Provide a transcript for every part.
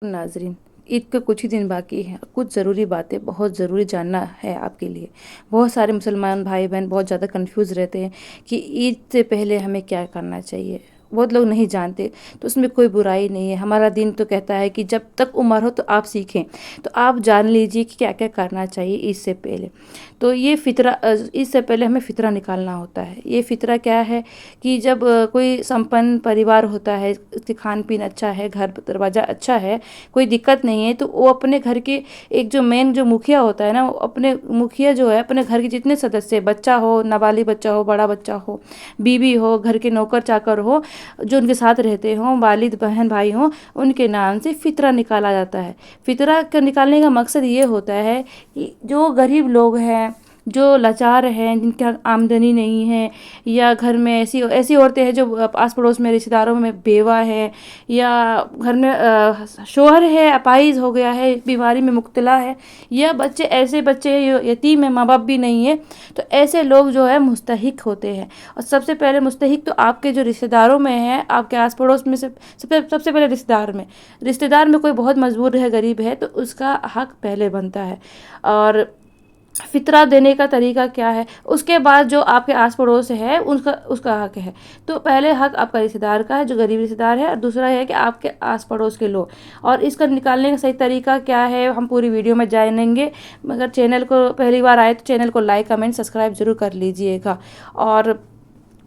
नाजरीन, ईद के कुछ ही दिन बाकी हैं। कुछ ज़रूरी बातें बहुत ज़रूरी जानना है आपके लिए। बहुत सारे मुसलमान भाई बहन बहुत ज़्यादा कंफ्यूज रहते हैं कि ईद से पहले हमें क्या करना चाहिए। बहुत लोग नहीं जानते, तो उसमें कोई बुराई नहीं है। हमारा दीन तो कहता है कि जब तक उम्र हो तो आप सीखें। तो आप जान लीजिए कि क्या क्या करना चाहिए ईद से पहले। तो ये फ़ितरा ईद से पहले हमें फ़ितरा निकालना होता है। ये फ़ितरा क्या है कि जब कोई संपन्न परिवार होता है, उसके खान पीन अच्छा है, घर दरवाज़ा अच्छा है, कोई दिक्कत नहीं है, तो वो अपने घर के एक जो मेन जो मुखिया होता है ना, वो अपने मुखिया जो है अपने घर के जितने सदस्य, बच्चा हो, नाबालिग बच्चा हो, बड़ा बच्चा हो, बीवी हो, घर के नौकर चाकर हो, जो उनके साथ रहते हों, वालिद बहन भाई हों, उनके नाम से फ़ितरा निकाला जाता है। फ़ितरा का निकालने का मकसद ये होता है कि जो गरीब लोग हैं, जो लाचार हैं, जिनकी आमदनी नहीं है, या घर में ऐसी ऐसी औरतें हैं जो आस पड़ोस में रिश्तेदारों में बेवा है, या घर में शौहर है अपाहिज हो गया है, बीमारी में मुब्तला है, या बच्चे ऐसे बच्चे हैं यतीम है, माँ बाप भी नहीं है, तो ऐसे लोग जो है मुस्तहिक होते हैं। और सबसे पहले मुस्तहिक तो आपके जो रिश्तेदारों में है, आपके आस पड़ोस में से सबसे पहले रिश्तेदार में कोई बहुत मजबूर है, गरीब है, तो उसका हक पहले बनता है। और फ़ितरा देने का तरीका क्या है, उसके बाद जो आपके आस पड़ोस है उसका उसका हक है। तो पहले हक आपका रिश्तेदार का है, जो गरीब रिश्तेदार है, और दूसरा है कि आपके आस पड़ोस के लोग। और इसका निकालने का सही तरीका क्या है हम पूरी वीडियो में जानेंगे। मगर चैनल को पहली बार आए तो चैनल को लाइक कमेंट सब्सक्राइब ज़रूर कर लीजिएगा। और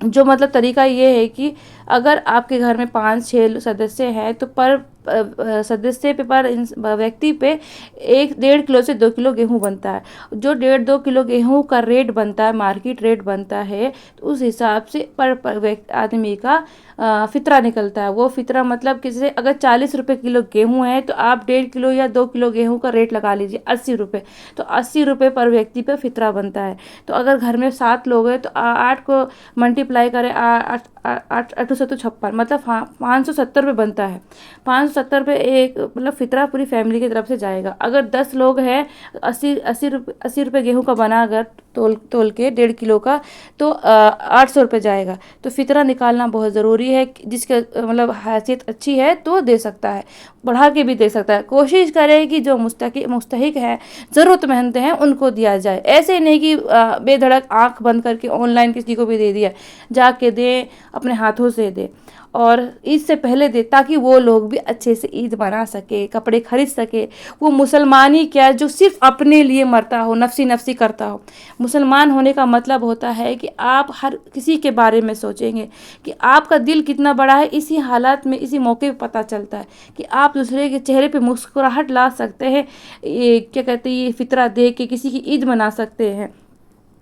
जो मतलब तरीका ये है कि अगर आपके घर में 5-6 सदस्य हैं, तो सदस्य पे व्यक्ति पे 1-1.5 किलो से 2 किलो गेहूँ बनता है। जो 1.5-2 किलो गेहूँ का रेट बनता है, मार्केट रेट बनता है, तो उस हिसाब से पर आदमी का फ़ितरा निकलता है। वो फ़ितरा मतलब किसी अगर 40 रुपये किलो गेहूँ है, तो आप 1.5 किलो या 2 किलो गेहूँ का रेट लगा लीजिए 80 रुपये। तो 80 रुपये पर व्यक्ति पे फ़ितरा बनता है। तो अगर घर में 7 लोग हैं, तो 8 को मल्टीप्लाई करें, 8 8 8 56, मतलब 570 रुपये बनता है। 570 रुपये एक मतलब फ़ितरा पूरी फैमिली की तरफ से जाएगा। अगर 10 लोग हैं, 80 रुपये गेहूँ का बना अगर तोल के 1.5 किलो का, तो 800 रुपये जाएगा। तो फ़ितरा निकालना बहुत ज़रूरी है। जिसके मतलब हैसियत अच्छी है तो दे सकता है, बढ़ा के भी दे सकता है। कोशिश करें कि जो मुस्तहिक है, ज़रूरतमंद हैं, उनको दिया जाए। ऐसे नहीं कि बेधड़क आंख बंद करके ऑनलाइन किसी को भी दे दिया, जाके दें, अपने हाथों से दें। और ईद से पहले दे, ताकि वो लोग भी अच्छे से ईद मना सके, कपड़े खरीद सके। वो मुसलमान ही क्या, जो सिर्फ अपने लिए मरता हो, नफसी नफसी करता हो। मुसलमान होने का मतलब होता है कि आप हर किसी के बारे में सोचेंगे, कि आपका दिल कितना बड़ा है। इसी हालात में, इसी मौके पे पता चलता है कि आप दूसरे के चेहरे पे मुस्कुराहट ला सकते हैं। ये क्या कहते हैं, ये फ़ितरा दे के किसी की ईद मना सकते हैं।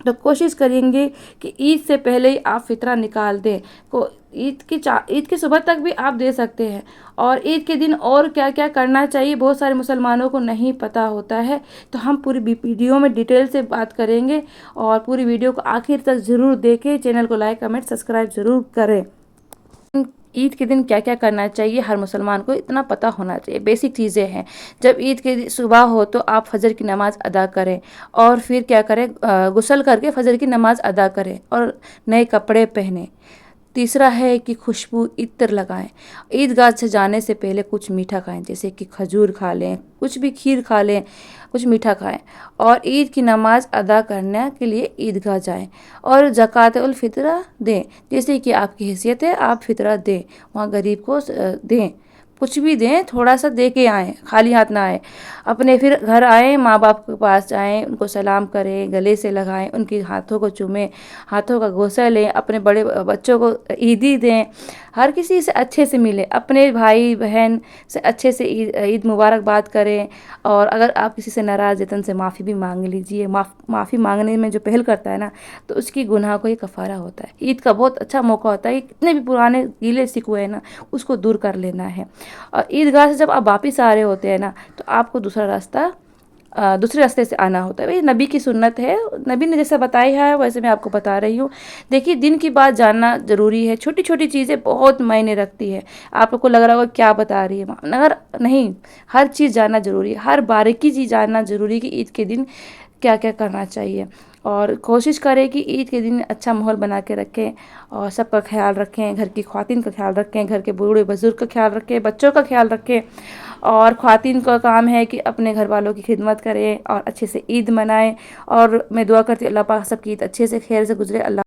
तो कोशिश करेंगे कि ईद से पहले ही आप फ़ितरा निकाल दें। को ईद की सुबह तक भी आप दे सकते हैं। और ईद के दिन और क्या क्या करना चाहिए, बहुत सारे मुसलमानों को नहीं पता होता है। तो हम पूरी वीडियो में डिटेल से बात करेंगे। और पूरी वीडियो को आखिर तक ज़रूर देखें। चैनल को लाइक कमेंट सब्सक्राइब ज़रूर करें। ईद के दिन क्या क्या करना चाहिए, हर मुसलमान को इतना पता होना चाहिए। बेसिक चीज़ें हैं। जब ईद के सुबह हो तो आप फजर की नमाज़ अदा करें, और फिर क्या करें, गुस्ल करके फजर की नमाज़ अदा करें और नए कपड़े पहने। तीसरा है कि खुशबू इत्र लगाएं। ईदगाह से जाने से पहले कुछ मीठा खाएं, जैसे कि खजूर खा लें, कुछ भी खीर खा लें, कुछ मीठा खाएं। और ईद की नमाज अदा करने के लिए ईदगाह जाएं। और ज़कात उल फितरा दें, जैसे कि आपकी हैसियत है आप फितरा दें, वहाँ गरीब को दें। कुछ भी दें, थोड़ा सा दे के आएँ, खाली हाथ ना आए। अपने फिर घर आएँ, माँ बाप के पास जाएँ, उनको सलाम करें, गले से लगाएं, उनके हाथों को चूमें, हाथों का गोसा लें, अपने बड़े बच्चों को ईदी दें। हर किसी से अच्छे से मिलें, अपने भाई बहन से अच्छे से ईद मुबारकबाद करें। और अगर आप किसी से नाराज़ हैं तो उनसे माफ़ी भी मांग लीजिए। माफ़ी मांगने में जो पहल करता है ना, तो उसकी गुनाह को ये कफ़ारा होता है। ईद का बहुत अच्छा मौका होता है कि कितने भी पुराने गीले शिकवे हैं ना, उसको दूर कर लेना है। और ईदगाह से जब आप वापिस आ रहे होते हैं ना, तो आपको दूसरे रास्ते से आना होता है। भाई नबी की सुन्नत है, नबी ने जैसा बताया है वैसे मैं आपको बता रही हूँ। देखिए, दिन की बात जानना ज़रूरी है। छोटी छोटी चीज़ें बहुत मायने रखती है। आप लोग को लग रहा होगा क्या बता रही है, मगर नहीं, हर चीज़ जानना ज़रूरी है। हर बारीकी चीज़ जानना ज़रूरी है कि ईद के दिन क्या क्या करना चाहिए। اور کوشش کریں کہ عید کے دن اچھا ماحول بنا کے رکھیں اور سب کا خیال رکھیں، گھر کی خواتین کا خیال رکھیں، گھر کے بوڑھے بزرگ کا خیال رکھیں، بچوں کا خیال رکھیں، اور خواتین کا کام ہے کہ اپنے گھر والوں کی خدمت کریں اور اچھے سے عید منائیں۔ اور میں دعا کرتی ہوں اللہ پاک سب کی عید اچھے سے خیر سے گزرے۔ اللہ